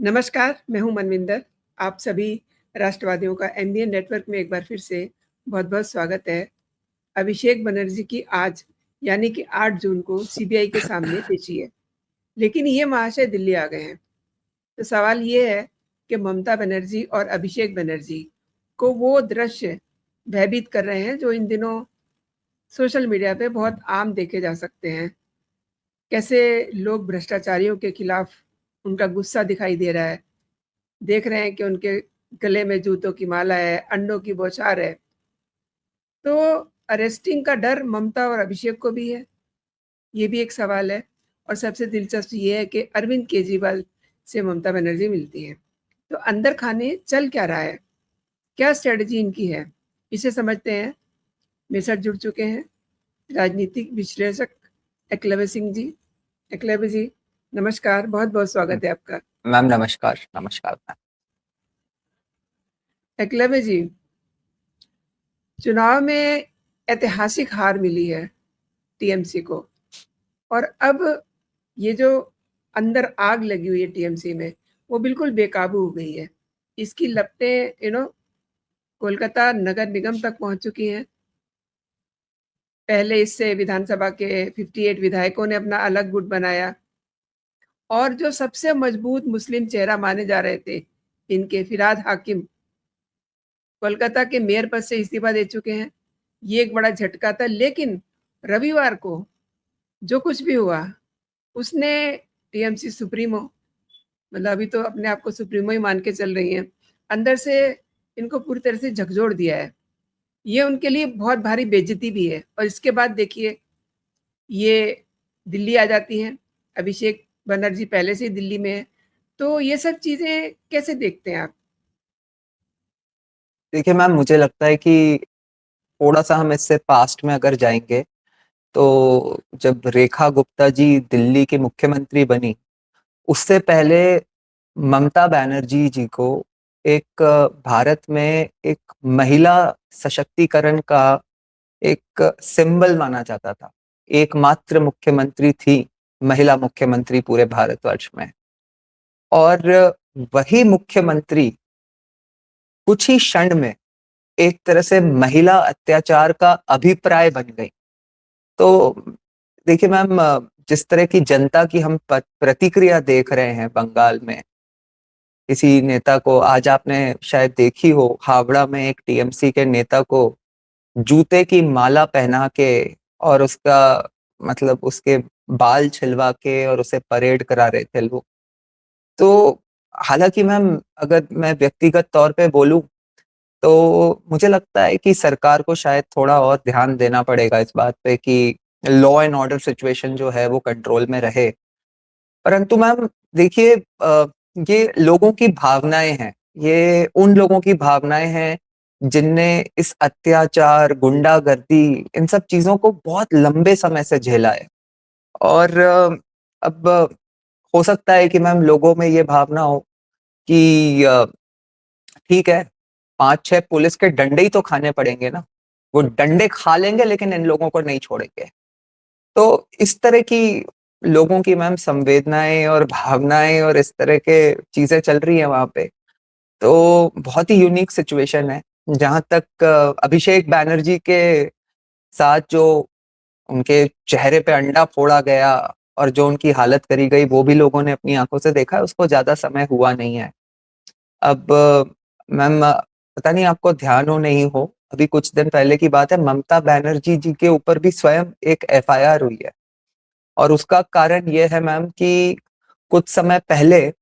नमस्कार, मैं हूँ मनविंदर। आप सभी राष्ट्रवादियों का एमबीएन नेटवर्क में एक बार फिर से बहुत-बहुत स्वागत है। अभिषेक बनर्जी की आज यानी कि 8 जून को सीबीआई के सामने पेशी है, लेकिन ये महाशय दिल्ली आ गए हैं। तो सवाल ये है कि ममता बनर्जी और अभिषेक बनर्जी को वो दृश्य भयभीत कर रहे हैं जो इन दिनों सोशल मीडिया पे बहुत आम देखे जा सकते हैं। कैसे लोग भ्रष्टाचारियों के खिलाफ उनका गुस्सा दिखाई दे रहा है। देख रहे हैं कि उनके गले में जूतों की माला है, अंडों की बौछार है। तो अरेस्टिंग का डर ममता और अभिषेक को भी है, ये भी एक सवाल है। और सबसे दिलचस्प ये है कि अरविंद केजरीवाल से ममता बनर्जी मिलती हैं। तो अंदर खाने चल क्या रहा है? क्या स्ट्रैटेजी इनकी है? इसे समझते हैं। मेरे साथ जुड़ चुके हैं राजनीतिक विश्लेषक एकलव्य सिंह जी। एकलव्य जी, नमस्कार, बहुत-बहुत स्वागत है आपका। मैम नमस्कार। नमस्कार मैम। एकलव्य जी, चुनाव में ऐतिहासिक हार मिली है टीएमसी को, और अब ये जो अंदर आग लगी हुई है टीएमसी में, वो बिल्कुल बेकाबू हो गई है। इसकी लपटें कोलकाता नगर निगम तक पहुंच चुकी हैं। पहले इससे विधानसभा के 58 विधायकों ने अपना अलग गुट बनाया, और जो सबसे मजबूत मुस्लिम चेहरा माने जा रहे थे इनके, फिरहाद हाकिम, कोलकाता के मेयर पद से इस्तीफा दे चुके हैं। ये एक बड़ा झटका था, लेकिन रविवार को जो कुछ भी हुआ, उसने टीएमसी सुप्रीमो, मतलब अभी तो अपने आप को सुप्रीमो ही मान के चल रही हैं, अंदर से इनको पूरी तरह से झकझोर दिया है। ये उनके लिए बहुत भारी बेइज्जती भी है। और इसके बाद देखिए, ये दिल्ली आ जाती हैं। अभिषेक बनर्जी पहले से ही दिल्ली में है। तो ये सब चीज़ें कैसे देखते हैं आप? देखिए मैम, मुझे लगता है कि थोड़ा-सा हम इससे पास्ट में अगर जाएँगे, तो जब रेखा गुप्ता जी दिल्ली की मुख्यमंत्री बनी, उससे पहले ममता बनर्जी जी को एक भारत में एक महिला सशक्तिकरण का एक सिंबल माना जाता था। एकमात्र मुख्यमंत्री थी, महिला मुख्यमंत्री पूरे भारतवर्ष में। और वही मुख्यमंत्री कुछ ही क्षण में एक तरह से महिला अत्याचार का अभिप्राय बन गई। तो देखिए मैम, जिस तरह की जनता की हम प्रतिक्रिया देख रहे हैं बंगाल में, किसी नेता को आज आपने शायद देखी हो, हावड़ा में एक टीएमसी के नेता को जूते की माला पहना के और उसका मतलब उसके बाल छिलवा के और उसे परेड करा रहे थे लोग। तो हालांकि मैम, अगर मैं व्यक्तिगत तौर पे बोलूं, तो मुझे लगता है कि सरकार को शायद थोड़ा और ध्यान देना पड़ेगा इस बात पे कि लॉ एंड ऑर्डर सिचुएशन जो है वो कंट्रोल में रहे। परंतु मैम देखिए, ये लोगों की भावनाएं हैं, ये उन लोगों की भावनाएं हैं जिनने इस अत्याचार, गुंडागर्दी, इन सब चीजों को बहुत लंबे समय से झेला है। और अब हो सकता है कि मैम लोगों में ये भावना हो कि ठीक है, 5-6 पुलिस के डंडे ही तो खाने पड़ेंगे ना, वो डंडे खा लेंगे लेकिन इन लोगों को नहीं छोड़ेंगे। तो इस तरह की लोगों की मैम संवेदनाएं और भावनाएं और इस तरह के चीजें चल रही है वहां पे। तो बहुत ही यूनिक सिचुएशन है। जहां तक अभिषेक बैनर्जी के साथ जो उनके चेहरे पे अंडा फोड़ा गया और जो उनकी हालत करी गई, वो भी लोगों ने अपनी आंखों से देखा है, उसको ज्यादा समय हुआ नहीं है। अब मैम, पता नहीं आपको ध्यान हो नहीं हो, अभी कुछ दिन पहले की बात है, ममता बनर्जी जी के ऊपर भी स्वयं एक एफआईआर हुई है। और उसका कारण ये है मैम कि कुछ समय पहले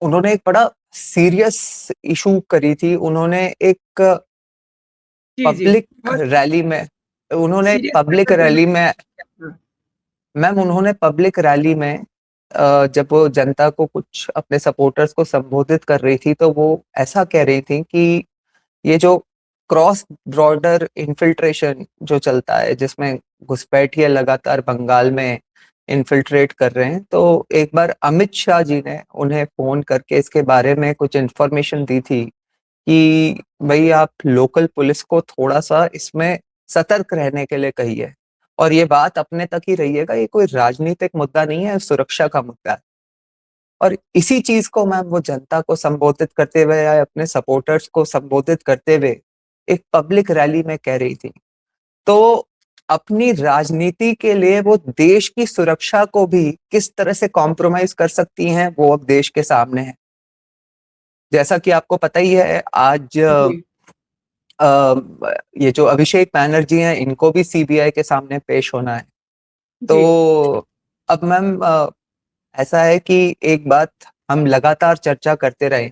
उन्होंने एक बड़ा सीरियस इशू करी थी। उन्होंने एक जी, जी। पब्लिक बहुत रैली में उन्होंने एक सीरियस पब्लिक पर्पस रैली में हाँ, मैम उन्होंने पब्लिक रैली में जब वो जनता को, कुछ अपने सपोर्टर्स को संबोधित कर रही थी, तो वो ऐसा कह रही थी कि ये जो क्रॉस बॉर्डर इन्फिल्ट्रेशन जो चलता है, जिसमें घुसपैठिए लगातार बंगाल में इन्फिल्ट्रेट कर रहे हैं, तो एक बार अमित शाह जी ने उन्हें फोन करके इसके बारे में कुछ इन्फॉर्मेशन दी थी कि भाई आप लोकल पुलिस को थोड़ा सा इसमें सतर्क रहने के लिए कहिए। और ये बात अपने तक ही रहिएगा, ये कोई राजनीतिक मुद्दा नहीं है, सुरक्षा का मुद्दा है। और इसी चीज को मैम वो जनता को संबोधित करते हुए या अपने सपोर्टर्स को संबोधित करते हुए एक पब्लिक रैली में कह रही थी। तो अपनी राजनीति के लिए वो देश की सुरक्षा को भी किस तरह से कॉम्प्रोमाइज कर सकती हैं, वो अब देश के सामने है। जैसा कि आपको पता ही है, आज जी ये जो अभिषेक बैनर्जी हैं, इनको भी सीबीआई के सामने पेश होना है। जी तो अब मैम ऐसा है कि एक बात हम लगातार चर्चा करते रहे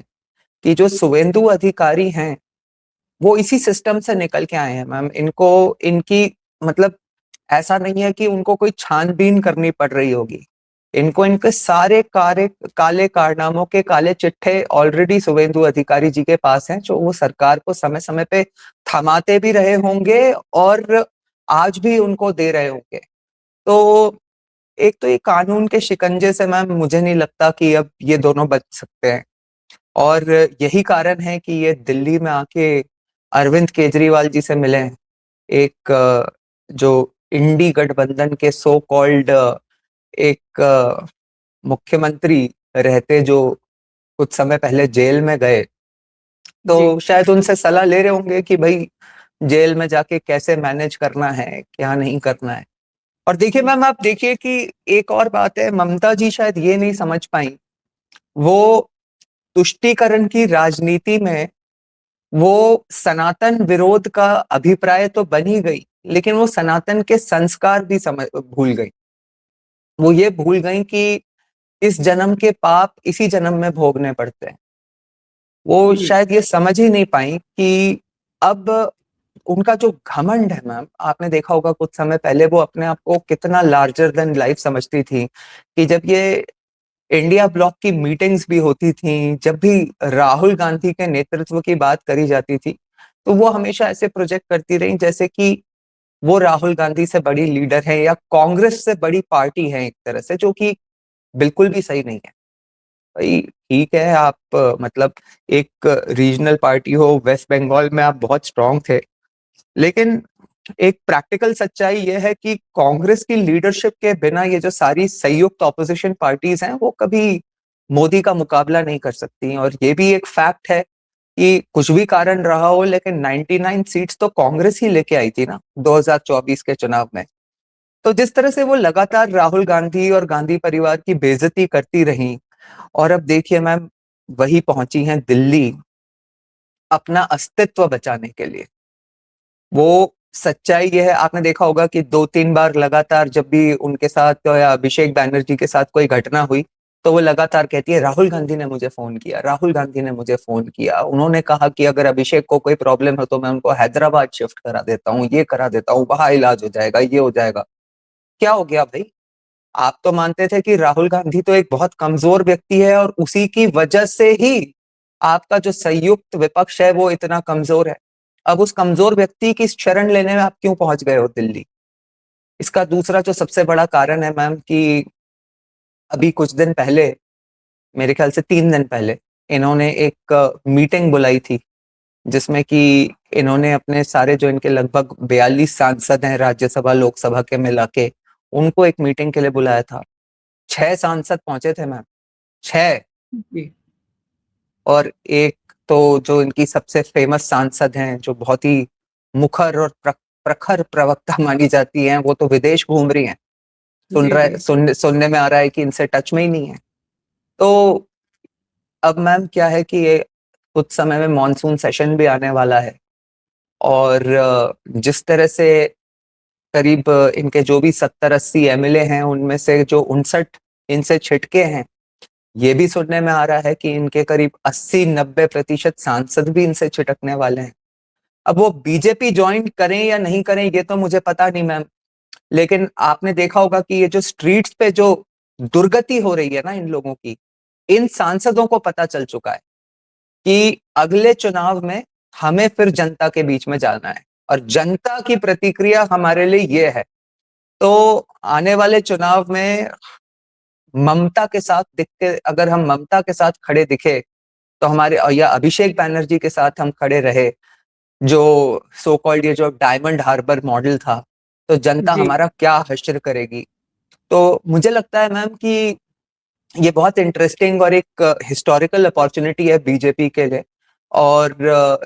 कि जो शुभेंदु अधिकारी हैं वो इसी सिस्टम से निकल के आए हैं मैम। इनको इनकी मतलब ऐसा नहीं है कि उनको कोई छानबीन करनी पड़ रही होगी। इनको इनके सारे कार्य काले कारनामों के काले चिट्ठे ऑलरेडी शुभेंदु अधिकारी जी के पास हैं, जो वो सरकार को समय समय पे थमाते भी रहे होंगे और आज भी उनको दे रहे होंगे। तो एक तो ये कानून के शिकंजे से मैम मुझे नहीं लगता कि अब ये दोनों बच सकते हैं, और यही कारण है कि ये दिल्ली में आके अरविंद केजरीवाल जी से मिले हैं। एक जो इंडी गठबंधन के सो कॉल्ड एक मुख्यमंत्री रहते, जो कुछ समय पहले जेल में गए, जी तो शायद उनसे सलाह ले रहे होंगे कि भाई जेल में जाके कैसे मैनेज करना है, क्या नहीं करना है। और देखिए मैम, आप देखिए कि एक और बात है, ममता जी शायद ये नहीं समझ पाई, वो तुष्टीकरण की राजनीति में वो सनातन विरोध का अभिप्राय तो बन ही गई, लेकिन वो सनातन के संस्कार भी समझ भूल गई। वो ये भूल गई कि इस जन्म के पाप इसी जन्म में भोगने पड़ते हैं। वो जी शायद ये समझ ही नहीं पाई कि अब उनका जो घमंड है मैम, आपने देखा होगा कुछ समय पहले वो अपने आप को कितना लार्जर देन लाइफ समझती थी, कि जब ये इंडिया ब्लॉक की मीटिंग्स भी होती थी, जब भी राहुल गांधी के नेतृत्व की बात करी जाती थी, तो वो हमेशा ऐसे प्रोजेक्ट करती रही जैसे कि वो राहुल गांधी से बड़ी लीडर है या कांग्रेस से बड़ी पार्टी है एक तरह से, जो कि बिल्कुल भी सही नहीं है। भाई ठीक है, आप मतलब एक रीजनल पार्टी हो, वेस्ट बंगाल में आप बहुत स्ट्रांग थे, लेकिन एक प्रैक्टिकल सच्चाई यह है कि कांग्रेस की लीडरशिप के बिना ये जो सारी संयुक्त ऑपोजिशन पार्टीज हैं वो कभी मोदी का मुकाबला नहीं कर सकती। और ये भी एक फैक्ट है कि कुछ भी कारण रहा हो, लेकिन 99 सीट्स तो कांग्रेस ही लेके आई थी ना 2024 के चुनाव में। तो जिस तरह से वो लगातार राहुल गांधी और गांधी परिवार की बेइज्जती करती रही, और अब देखिए मैम वही पहुंची हैं दिल्ली अपना अस्तित्व बचाने के लिए। वो सच्चाई ये है, आपने देखा होगा कि 2-3 बार लगातार जब भी उनके साथ या अभिषेक बैनर्जी के साथ कोई घटना हुई, तो वो लगातार कहती है राहुल गांधी ने मुझे फोन किया, राहुल गांधी ने मुझे फोन किया, उन्होंने कहा कि अगर अभिषेक को कोई प्रॉब्लम हो तो मैं उनको हैदराबाद शिफ्ट करा देता हूँ, ये करा देता हूँ, वहां इलाज हो जाएगा, ये हो जाएगा। क्या हो गया भाई? आप तो मानते थे कि राहुल गांधी तो एक बहुत कमजोर व्यक्ति है और उसी की वजह से ही आपका जो संयुक्त विपक्ष है वो इतना कमजोर है। अब उस कमजोर व्यक्ति की शरण लेने में आप क्यों पहुंच गए हो दिल्ली? इसका दूसरा जो सबसे बड़ा कारण है मैम कि अभी कुछ दिन पहले, मेरे ख्याल से 3 दिन पहले, इन्होंने एक मीटिंग बुलाई थी, जिसमें कि इन्होंने अपने सारे जो इनके लगभग 42 सांसद हैं राज्यसभा लोकसभा के मिला के, उनको एक मीटिंग के लिए बुलाया था। 6 सांसद पहुंचे थे मैम, 6। जी और एक तो जो इनकी सबसे फेमस सांसद हैं, जो बहुत ही मुखर और प्रखर प्रवक्ता मानी जाती हैं, वो तो विदेश घूम रही हैं। जी जी सुनने में आ रहा है कि इनसे टच में ही नहीं है। तो अब मैम क्या है कि ये कुछ समय में मॉनसून सेशन भी आने वाला है, और जिस तरह से करीब इनके जो भी 70-80 एमएलए हैं, उनमें से जो 59 इनसे छिटके हैं, ये भी सुनने में आ रहा है कि इनके करीब 80-90% सांसद भी इनसे छिटकने वाले हैं। अब वो बीजेपी ज्वाइन करें या नहीं करें ये तो मुझे पता नहीं मैम, लेकिन आपने देखा होगा कि ये जो स्ट्रीट्स पे जो दुर्गति हो रही है ना इन लोगों की, इन सांसदों को पता चल चुका है कि अगले चुनाव में हमें फिर जनता के बीच में जाना है, और जनता की प्रतिक्रिया हमारे लिए ये है। तो आने वाले चुनाव में ममता के साथ दिखते, अगर हम ममता के साथ खड़े दिखे तो हमारे, या अभिषेक बैनर्जी के साथ हम खड़े रहे, जो सो कॉल्ड ये जो डायमंड हार्बर मॉडल था, तो जनता जी हमारा क्या हश्र करेगी? तो मुझे लगता है मैम कि ये बहुत इंटरेस्टिंग और एक हिस्टोरिकल अपॉर्चुनिटी है बीजेपी के लिए। और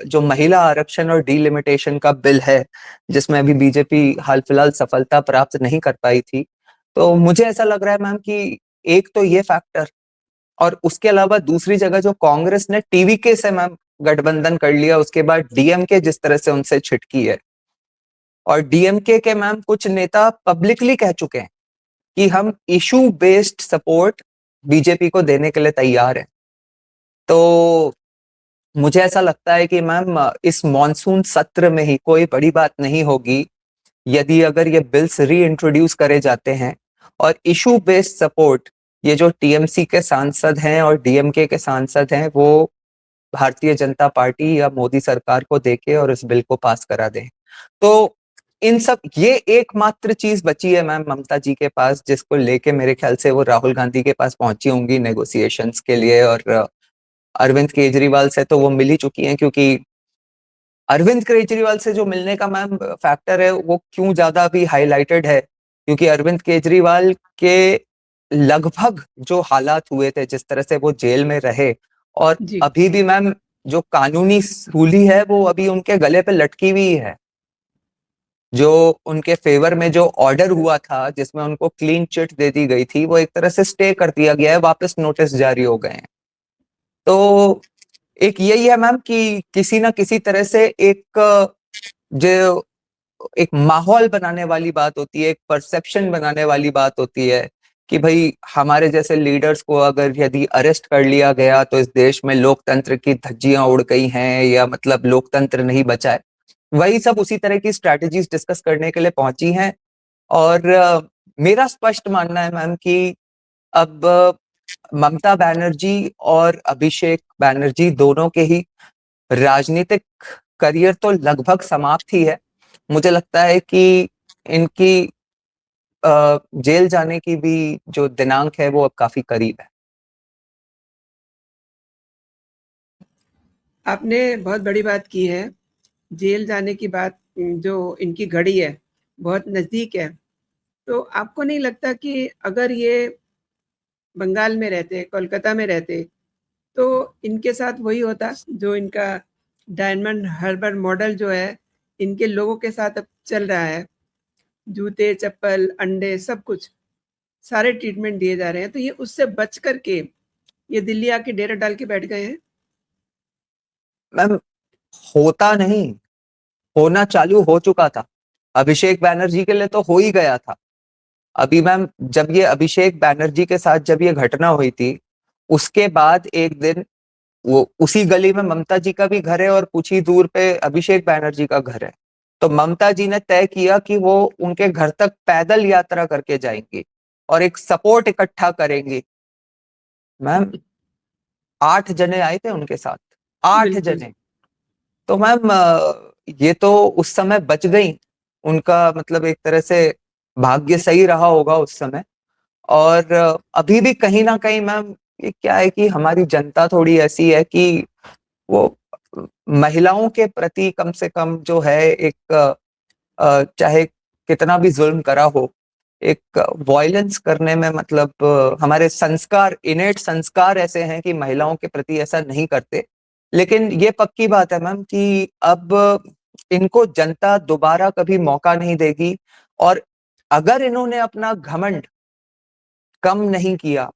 जो महिला आरक्षण और डीलिमिटेशन का बिल है, जिसमें अभी बीजेपी हाल फिलहाल सफलता प्राप्त नहीं कर पाई थी, तो मुझे ऐसा लग रहा है मैम कि एक तो ये फैक्टर, और उसके अलावा दूसरी जगह जो कांग्रेस ने टीवीके से मैम गठबंधन कर लिया, उसके बाद डीएमके जिस तरह से उनसे छिटकी है, और डीएमके के मैम कुछ नेता पब्लिकली कह चुके हैं कि हम इशू बेस्ड सपोर्ट बीजेपी को देने के लिए तैयार हैं। तो मुझे ऐसा लगता है कि मैम इस मॉनसून सत्र में ही कोई बड़ी बात नहीं होगी यदि अगर ये बिल्स री इंट्रोड्यूस करे जाते हैं, और इशू बेस्ड सपोर्ट ये जो टीएमसी के सांसद हैं और डीएमके के सांसद हैं वो भारतीय जनता पार्टी या मोदी सरकार को देके और इस बिल को पास करा दें। तो इन सब, ये एकमात्र चीज बची है मैम ममता जी के पास, जिसको लेके मेरे ख्याल से वो राहुल गांधी के पास पहुंची होंगी नेगोशिएशंस के लिए। और अरविंद केजरीवाल से तो वो मिल ही चुकी हैं, क्योंकि अरविंद केजरीवाल से जो मिलने का मैम फैक्टर है वो क्यों ज्यादा भी हाईलाइटेड है, क्योंकि अरविंद केजरीवाल के लगभग जो हालात हुए थे, जिस तरह से वो जेल में रहे, और जी। अभी भी मैम जो कानूनी सूली है वो अभी उनके गले पे लटकी हुई है। जो उनके फेवर में जो ऑर्डर हुआ था जिसमें उनको क्लीन चिट दे दी गई थी, वो एक तरह से स्टे कर दिया गया है, वापस नोटिस जारी हो गए हैं। तो एक यही है मैम कि किसी ना किसी तरह से जो एक माहौल बनाने वाली बात होती है, एक परसेप्शन बनाने वाली बात होती है कि भाई हमारे जैसे लीडर्स को अगर यदि अरेस्ट कर लिया गया तो इस देश में लोकतंत्र की धज्जियां उड़ गई हैं, या मतलब लोकतंत्र नहीं बचा है। वही सब उसी तरह की स्ट्रैटेजीज डिस्कस करने के लिए पहुंची हैं। और मेरा स्पष्ट मानना है मैम कि अब ममता बनर्जी और अभिषेक बनर्जी दोनों के ही राजनीतिक करियर तो लगभग समाप्त ही है। मुझे लगता है कि इनकी जेल जाने की भी जो दिनांक है वो अब काफी करीब है। आपने बहुत बड़ी बात की है। जेल जाने की बात, जो इनकी घड़ी है, बहुत नज़दीक है। तो आपको नहीं लगता कि अगर ये बंगाल में रहते, कोलकाता में रहते, तो इनके साथ वही होता जो इनका डायमंड हार्बर मॉडल जो है, इनके लोगों के साथ अब चल रहा है। जूते, चप्पल, अंडे, सब कुछ, सारे ट्रीटमेंट दिए जा रहे हैं। तो ये उससे बच कर के ये दिल्ली आके डेरा डाल के बैठ गए हैं। मैम होता नहीं, होना चालू हो चुका था। अभिषेक बैनर्जी के लिए तो हो ही गया था। अभी मैम जब ये अभिषेक बैनर्जी के साथ जब ये घटना हुई थी, उसके बाद एक दिन वो उसी गली में ममता जी का भी घर है और कुछ ही दूर पे अभिषेक बैनर्जी का घर है। तो ममता जी ने तय किया कि वो उनके घर तक पैदल यात्रा करके जाएंगी और एक सपोर्ट इकट्ठा करेंगी। मैम 8 जने आए थे उनके साथ, 8 जने। बिल्कुल। तो मैम ये तो उस समय बच गई। उनका मतलब एक तरह से भाग्य सही रहा होगा उस समय। और अभी भी कहीं ना कहीं मैम ये क्या है कि हमारी जनता थोड़ी ऐसी है कि वो महिलाओं के प्रति कम से कम जो है एक चाहे कितना भी जुल्म करा हो, एक वॉयलेंस करने में मतलब हमारे संस्कार, इनेट संस्कार ऐसे हैं कि महिलाओं के प्रति ऐसा नहीं करते। लेकिन ये पक्की बात है मैम कि अब इनको जनता दोबारा कभी मौका नहीं देगी। और अगर इन्होंने अपना घमंड कम नहीं किया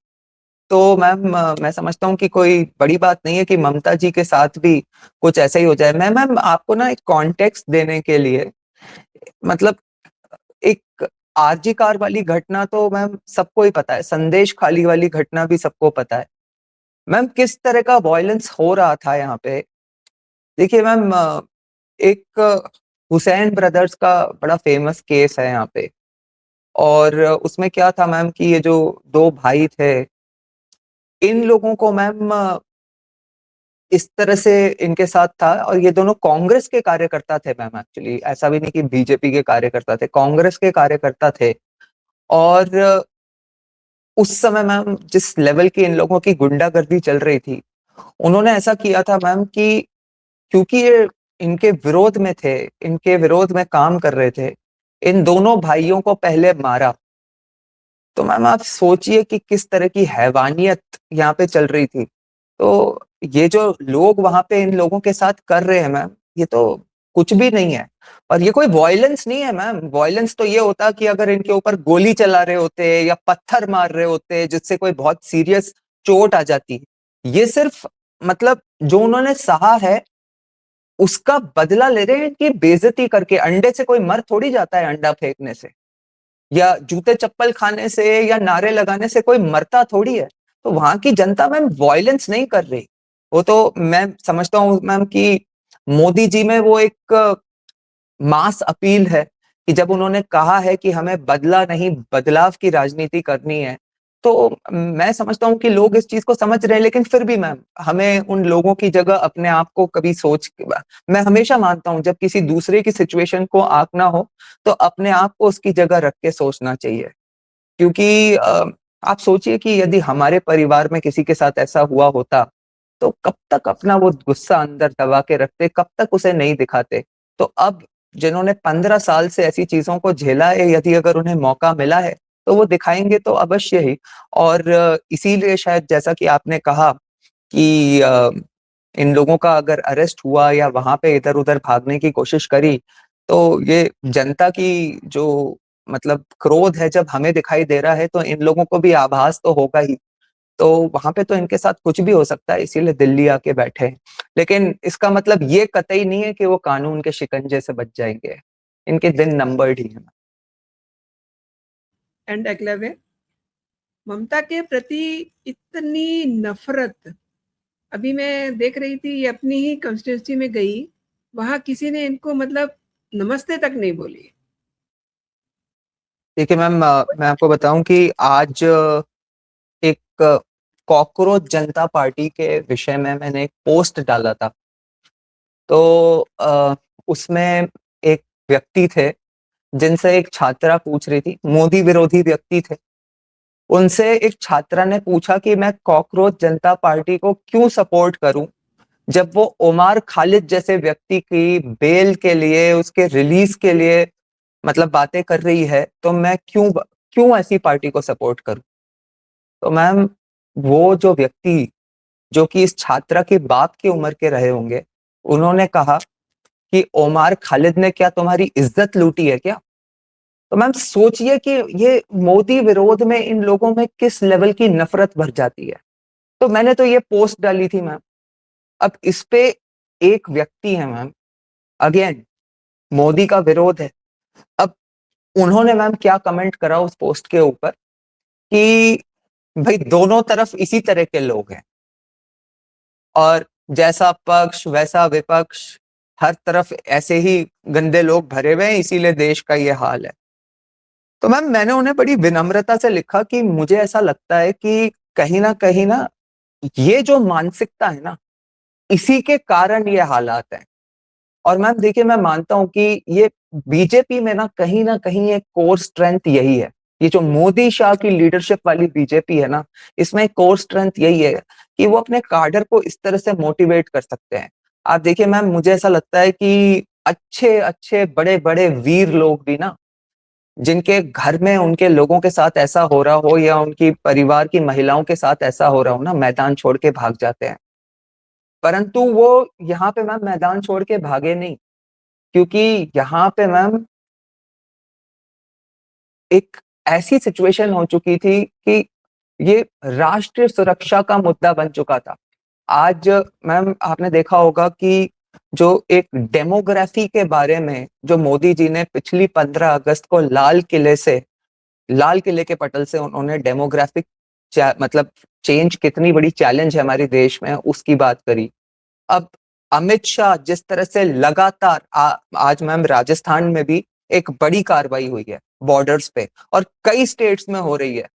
तो मैम मैं समझता हूँ कि कोई बड़ी बात नहीं है कि ममता जी के साथ भी कुछ ऐसा ही हो जाए। मैम आपको ना एक कॉन्टेक्स्ट देने के लिए, मतलब एक आरजी कार वाली घटना तो मैम सबको ही पता है, संदेश खाली वाली घटना भी सबको पता है। मैम किस तरह का वॉयलेंस हो रहा था यहाँ पे। देखिए मैम एक हुसैन ब्रदर्स का बड़ा फेमस केस है यहाँ पे। और उसमें क्या था मैम कि ये जो दो भाई थे, इन लोगों को मैम इस तरह से इनके साथ था, और ये दोनों कांग्रेस के कार्यकर्ता थे मैम। एक्चुअली ऐसा भी नहीं कि बीजेपी के कार्यकर्ता थे, कांग्रेस के कार्यकर्ता थे। और उस समय मैम जिस लेवल की इन लोगों की गुंडागर्दी चल रही थी, उन्होंने ऐसा किया था मैम कि क्योंकि ये इनके विरोध में थे, इनके विरोध में काम कर रहे थे, इन दोनों भाइयों को पहले मारा। तो मैम आप सोचिए कि किस तरह की हैवानियत यहाँ पे चल रही थी। तो ये जो लोग वहां पे इन लोगों के साथ कर रहे हैं मैम, ये तो कुछ भी नहीं है। और ये कोई वॉयलेंस नहीं है मैम। वॉयलेंस तो ये होता कि अगर इनके ऊपर गोली चला रहे होते या पत्थर मार रहे होते जिससे कोई बहुत सीरियस चोट आ जाती। ये सिर्फ मतलब जो उन्होंने सहा है उसका बदला ले रहे हैं कि बेइज्जती करके। अंडे से कोई मर थोड़ी जाता है अंडा फेंकने से, या जूते चप्पल खाने से या नारे लगाने से कोई मरता थोड़ी है। तो वहां की जनता मैम वॉयलेंस नहीं कर रही। वो तो मैं समझता हूँ मैम कि मोदी जी में वो एक मास अपील है कि जब उन्होंने कहा है कि हमें बदला नहीं बदलाव की राजनीति करनी है, तो मैं समझता हूँ कि लोग इस चीज को समझ रहे हैं। लेकिन फिर भी मैम हमें उन लोगों की जगह अपने आप को कभी मैं हमेशा मानता हूँ जब किसी दूसरे की सिचुएशन को आंकना हो तो अपने आप को उसकी जगह रख के सोचना चाहिए। क्योंकि आप सोचिए कि यदि हमारे परिवार में किसी के साथ ऐसा हुआ होता तो कब तक अपना वो गुस्सा अंदर दबा के रखते, कब तक उसे नहीं दिखाते। तो अब जिन्होंने 15 साल से ऐसी चीजों को झेला है, यदि अगर उन्हें मौका मिला है तो वो दिखाएंगे तो अवश्य ही। और इसीलिए शायद जैसा कि आपने कहा कि इन लोगों का अगर अरेस्ट हुआ या वहां पे इधर उधर भागने की कोशिश करी, तो ये जनता की जो मतलब क्रोध है जब हमें दिखाई दे रहा है तो इन लोगों को भी आभास तो होगा ही। तो वहां पे तो इनके साथ कुछ भी हो सकता है, इसीलिए दिल्ली आके बैठे हैं। लेकिन इसका मतलब ये कतई नहीं है कि वो कानून के शिकंजे से बच जाएंगे। इनके दिन नंबर्ड ही हैं। एंड एकलव्य, ममता के प्रति इतनी नफरत, अभी मैं देख रही थी, ये अपनी ही कंस्टिट्यूंसी में गई, वहां किसी ने इनको मतलब नमस्ते तक नहीं बोली। देखिए मैम, मैं आपको बताऊं कि आज एक कॉकरोच जनता पार्टी के विषय में मैंने एक पोस्ट डाला था। तो उसमें एक व्यक्ति थे जिनसे एक छात्रा पूछ रही थी, मोदी विरोधी व्यक्ति थे। उनसे एक छात्रा ने पूछा कि मैं कॉकरोच जनता पार्टी को क्यों सपोर्ट करूं जब वो उमर खालिद जैसे व्यक्ति की बेल के लिए, उसके रिलीज के लिए मतलब बातें कर रही है, तो मैं क्यों क्यों ऐसी पार्टी को सपोर्ट करूं। तो मैम वो जो व्यक्ति जो कि इस छात्रा के बाप की उम्र के रहे होंगे, उन्होंने कहा कि उमर खालिद ने क्या तुम्हारी इज्जत लूटी है क्या। तो मैम सोचिए कि ये मोदी विरोध में इन लोगों में किस लेवल की नफरत भर जाती है। तो मैंने तो ये पोस्ट डाली थी मैम। अब इस पे एक व्यक्ति है मैम, अगेन मोदी का विरोध है। अब उन्होंने मैम क्या कमेंट करा उस पोस्ट के ऊपर कि भाई दोनों तरफ इसी तरह के लोग हैं और जैसा पक्ष वैसा विपक्ष, हर तरफ ऐसे ही गंदे लोग भरे हुए हैं, इसीलिए देश का ये हाल है। तो मैम मैंने उन्हें बड़ी विनम्रता से लिखा कि मुझे ऐसा लगता है कि कहीं ना ये जो मानसिकता है ना, इसी के कारण ये हालात हैं। और मैम देखिए, मैं मानता हूं कि ये बीजेपी में ना कहीं एक कोर स्ट्रेंथ यही है। ये जो मोदी शाह की लीडरशिप वाली बीजेपी है ना, इसमें एक कोर स्ट्रेंथ यही है कि वो अपने कार्डर को इस तरह से मोटिवेट कर सकते हैं। आप देखिए मैम, मुझे ऐसा लगता है कि अच्छे अच्छे बड़े बड़े वीर लोग भी ना, जिनके घर में उनके लोगों के साथ ऐसा हो रहा हो या उनकी परिवार की महिलाओं के साथ ऐसा हो रहा हो ना, मैदान छोड़ के भाग जाते हैं। परंतु वो यहाँ पे मैम मैदान छोड़ के भागे नहीं, क्योंकि यहाँ पे मैम एक ऐसी सिचुएशन हो चुकी थी कि ये राष्ट्रीय सुरक्षा का मुद्दा बन चुका था। आज मैम आपने देखा होगा कि जो एक डेमोग्राफी के बारे में जो मोदी जी ने पिछली 15 अगस्त को लाल किले के पटल से उन्होंने डेमोग्राफिक मतलब चेंज कितनी बड़ी चैलेंज है हमारे देश में, उसकी बात करी। अब अमित शाह जिस तरह से लगातार आज मैम राजस्थान में भी एक बड़ी कार्रवाई हुई है बॉर्डर्स पे, और कई स्टेट्स में हो रही है।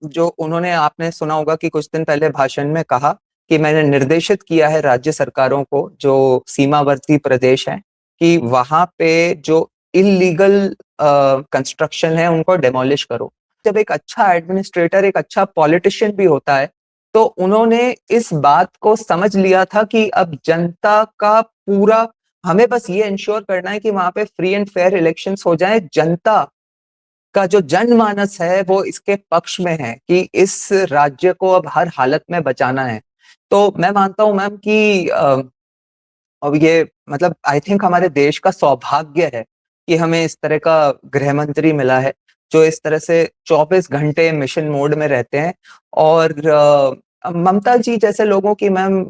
जो उन्होंने, आपने सुना होगा कि कुछ दिन पहले भाषण में कहा कि मैंने निर्देशित किया है राज्य सरकारों को जो सीमावर्ती प्रदेश हैं कि वहां पे जो इलीगल कंस्ट्रक्शन है उनको डेमोलिश करो। जब एक अच्छा एडमिनिस्ट्रेटर, एक अच्छा पॉलिटिशियन भी होता है, तो उन्होंने इस बात को समझ लिया था कि अब जनता का पूरा, हमें बस ये इंश्योर करना है कि वहां पे फ्री एंड फेयर इलेक्शंस हो जाए। जनता का जो जनमानस है वो इसके पक्ष में है कि इस राज्य को अब हर हालत में बचाना है। तो मैं मानता हूं मैम कि अब ये मतलब आई थिंक हमारे देश का सौभाग्य है कि हमें इस तरह का गृह मंत्री मिला है जो इस तरह से 24 घंटे मिशन मोड में रहते हैं। और ममता जी जैसे लोगों की मैम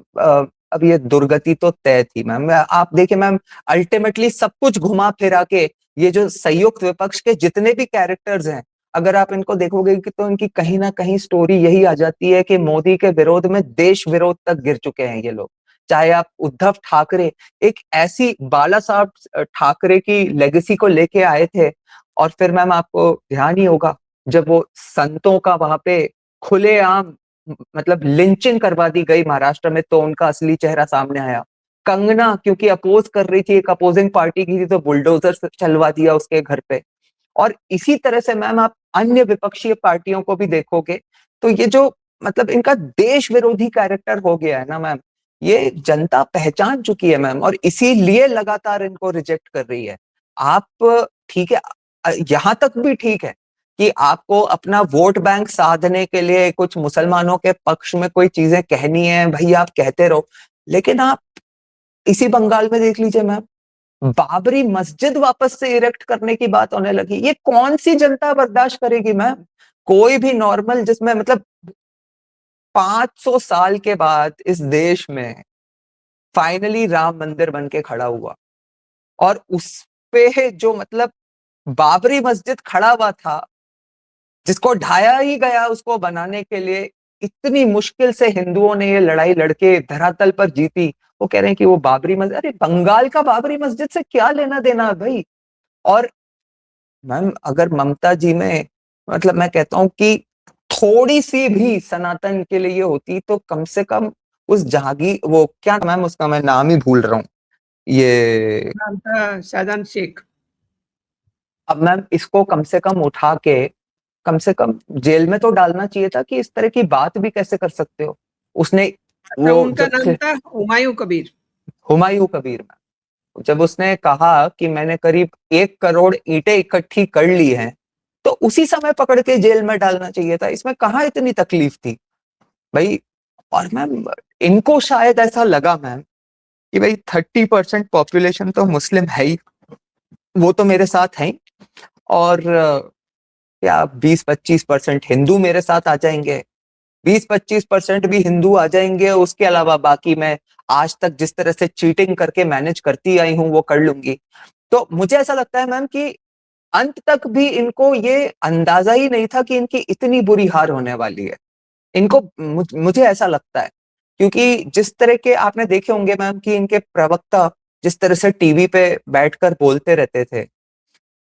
अब ये दुर्गति तो तय थी मैम। आप देखिए मैम, अल्टीमेटली सब कुछ घुमा फिरा के ये जो संयुक्त विपक्ष के जितने भी कैरेक्टर्स हैं, अगर आप इनको देखोगे कि तो इनकी कहीं ना कहीं स्टोरी यही आ जाती है कि मोदी के विरोध में देश विरोध तक गिर चुके हैं ये लोग। चाहे आप उद्धव ठाकरे, एक ऐसी बाला साहब ठाकरे की लेगेसी को लेके आए थे, और फिर मैम आपको ध्यान ही होगा जब वो संतों का वहां पे खुलेआम मतलब लिंचिंग करवा दी गई महाराष्ट्र में, तो उनका असली चेहरा सामने आया। कंगना क्योंकि अपोज कर रही थी, एक अपोजिंग पार्टी की थी, तो बुलडोजर चलवा दिया उसके घर पे। और इसी तरह से मैम आप अन्य विपक्षी पार्टियों को भी देखोगे तो ये जो मतलब इनका देश विरोधी कैरेक्टर हो गया है ना मैम, ये जनता पहचान चुकी है मैम, और इसीलिए लगातार इनको रिजेक्ट कर रही है। आप ठीक है, यहां तक भी ठीक है कि आपको अपना वोट बैंक साधने के लिए कुछ मुसलमानों के पक्ष में कोई चीजें कहनी है, भाई आप कहते रहो। लेकिन आप इसी बंगाल में देख लीजिए मैम, बाबरी मस्जिद वापस से इरेक्ट करने की बात होने लगी। ये कौन सी जनता बर्दाश्त करेगी मैम? कोई भी नॉर्मल जिसमें मतलब 500 साल के बाद इस देश में फाइनली राम मंदिर बन के खड़ा हुआ, और उस पे जो मतलब बाबरी मस्जिद खड़ा हुआ था, जिसको ढाया ही गया उसको बनाने के लिए, इतनी मुश्किल से हिंदुओं ने ये लड़ाई लड़के धरातल पर जीती। वो कह रहे हैं कि वो बाबरी मस्जिद, अरे बंगाल का बाबरी मस्जिद से क्या लेना देना है भाई? और मैम अगर ममता जी में मतलब मैं कहता हूं कि थोड़ी सी भी सनातन के लिए होती तो कम से कम उस जहांगीर, वो क्या मैम उसका मैं नाम ही भूल रहा हूँ, ये नाम था शाहजहान शेख। अब मैम इसको कम से कम उठा के कम से कम जेल में तो डालना चाहिए था कि इस तरह की बात भी कैसे कर सकते हो। उसने अच्छा, वो उनका जब नाम था हुमायूं कबीर। हुमायूं कबीर में जब उसने कहा कि मैंने करीब 1 करोड़ ईंटें इकट्ठी कर ली हैं, तो उसी समय पकड़ के जेल में डालना चाहिए था। इसमें कहाँ इतनी तकलीफ थी भाई? और मैम इनको शायद ऐसा लगा मैम कि भाई 30% पॉपुलेशन तो मुस्लिम है ही, वो तो मेरे साथ है ही, और क्या 20-25% हिंदू मेरे साथ आ जाएंगे, 20-25% भी हिंदू आ जाएंगे, उसके अलावा बाकी मैं आज तक जिस तरह से चीटिंग करके मैनेज करती आई हूं वो कर लूंगी। तो मुझे ऐसा लगता है मैम कि अंत तक भी इनको ये अंदाजा ही नहीं था कि इनकी इतनी बुरी हार होने वाली है। इनको मुझे ऐसा लगता है, क्योंकि जिस तरह के आपने देखे होंगे मैम कि इनके प्रवक्ता जिस तरह से टीवी पे बैठकर बोलते रहते थे,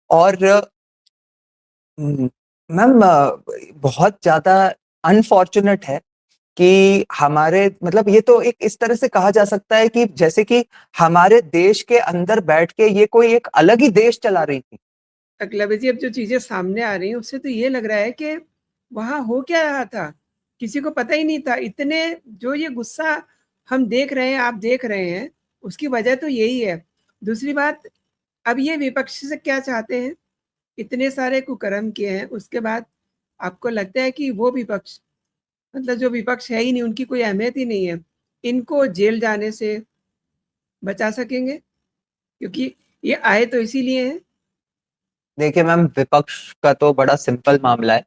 और मैम बहुत ज्यादा अनफॉर्चुनेट है कि हमारे मतलब ये तो एक इस तरह से कहा जा सकता है कि जैसे कि हमारे देश के अंदर बैठ के ये कोई एक अलग ही देश चला रही थी। अकलवी जी, अब जो चीजें सामने आ रही हैं उससे तो ये लग रहा है कि वहां हो क्या रहा था, किसी को पता ही नहीं था। इतने जो ये गुस्सा हम देख रहे हैं, आप देख रहे हैं, उसकी वजह तो यही है। दूसरी बात, अब ये विपक्ष से क्या चाहते हैं? इतने सारे कुकर्म किए हैं, उसके बाद आपको लगता है कि वो विपक्ष, मतलब जो विपक्ष है ही नहीं, उनकी कोई अहमियत ही नहीं है, इनको जेल जाने से बचा सकेंगे? क्योंकि ये आए तो इसीलिए हैं। देखिए मैम, विपक्ष का तो बड़ा सिंपल मामला है।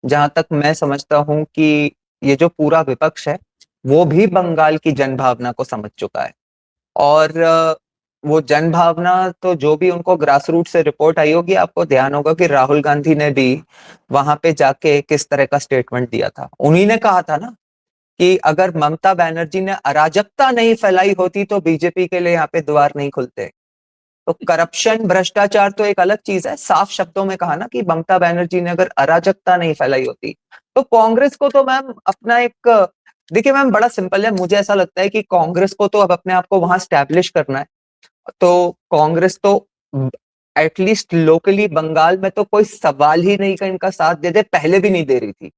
जहां तक मैं समझता हूं कि ये जो पूरा विपक्ष है वो भी बंगाल की जनभावना को समझ चुका है। और वो जनभावना तो जो भी उनको ग्रास रूट से रिपोर्ट आई होगी, आपको ध्यान होगा कि राहुल गांधी ने भी वहां पे जाके किस तरह का स्टेटमेंट दिया था। उन्हीं ने कहा था ना कि अगर ममता बनर्जी ने अराजकता नहीं फैलाई होती तो बीजेपी के लिए यहाँ पे द्वार नहीं खुलते। तो करप्शन, भ्रष्टाचार तो एक अलग चीज है। साफ शब्दों में कहा ना कि ममता बनर्जी ने अगर अराजकता नहीं फैलाई होती, तो कांग्रेस को तो मैम अपना एक, देखिए मैम बड़ा सिंपल है, मुझे ऐसा लगता है कि कांग्रेस को तो अब अपने आप को वहां स्टैब्लिश करना है। तो कांग्रेस तो एटलीस्ट लोकली बंगाल में तो कोई सवाल ही नहीं का इनका साथ दे दे, पहले भी नहीं दे रही थी।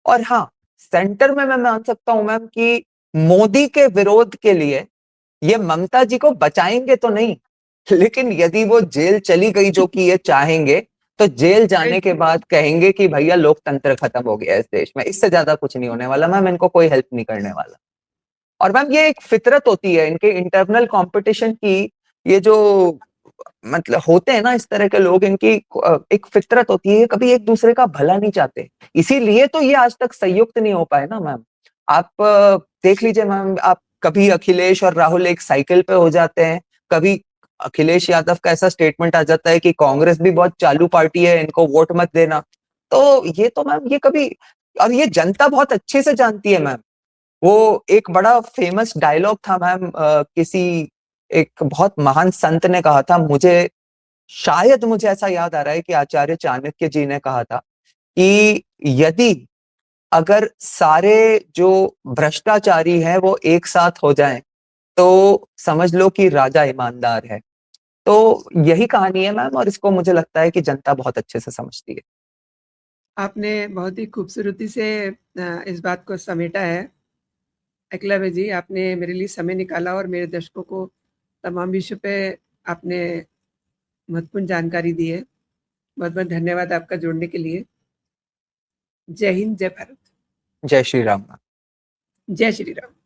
और हाँ, सेंटर में मैं मान सकता हूं मैम कि मोदी के विरोध के लिए ये ममता जी को बचाएंगे तो नहीं, लेकिन यदि वो जेल चली गई जो कि ये चाहेंगे, तो जेल जाने के बाद कहेंगे कि भैया लोकतंत्र खत्म हो गया इस देश में, इससे ज्यादा कुछ नहीं होने वाला मैम, इनको कोई हेल्प नहीं करने वाला। और मैम ये एक फितरत होती है इनके इंटरनल कंपटीशन की, ये जो मतलब होते हैं ना इस तरह के लोग, इनकी एक फितरत होती है, कभी एक दूसरे का भला नहीं चाहते, इसीलिए तो ये आज तक संयुक्त नहीं हो पाए ना मैम। आप देख लीजिए मैम, आप कभी अखिलेश और राहुल एक साइकिल पे हो जाते हैं, कभी अखिलेश यादव का ऐसा स्टेटमेंट आ जाता है कि कांग्रेस भी बहुत चालू पार्टी है, इनको वोट मत देना। तो ये तो मैम ये कभी, और ये जनता बहुत अच्छे से जानती है मैम। वो एक बड़ा फेमस डायलॉग था मैम, किसी एक बहुत महान संत ने कहा था, मुझे शायद मुझे ऐसा याद आ रहा है कि आचार्य चाणक्य जी ने कहा था कि यदि अगर सारे जो भ्रष्टाचारी हैं वो एक साथ हो जाएं तो समझ लो कि राजा ईमानदार है। तो यही कहानी है मैम, और इसको मुझे लगता है कि जनता बहुत अच्छे से समझती है। आपने बहुत ही खूबसूरती से इस बात को समेटा है एकलव्य जी। आपने मेरे लिए समय निकाला और मेरे दर्शकों को तमाम विषयों पे आपने महत्वपूर्ण जानकारी दी है। बहुत बहुत धन्यवाद आपका जुड़ने के लिए। जय हिंद, जय भारत। जय श्री राम। जय श्री राम।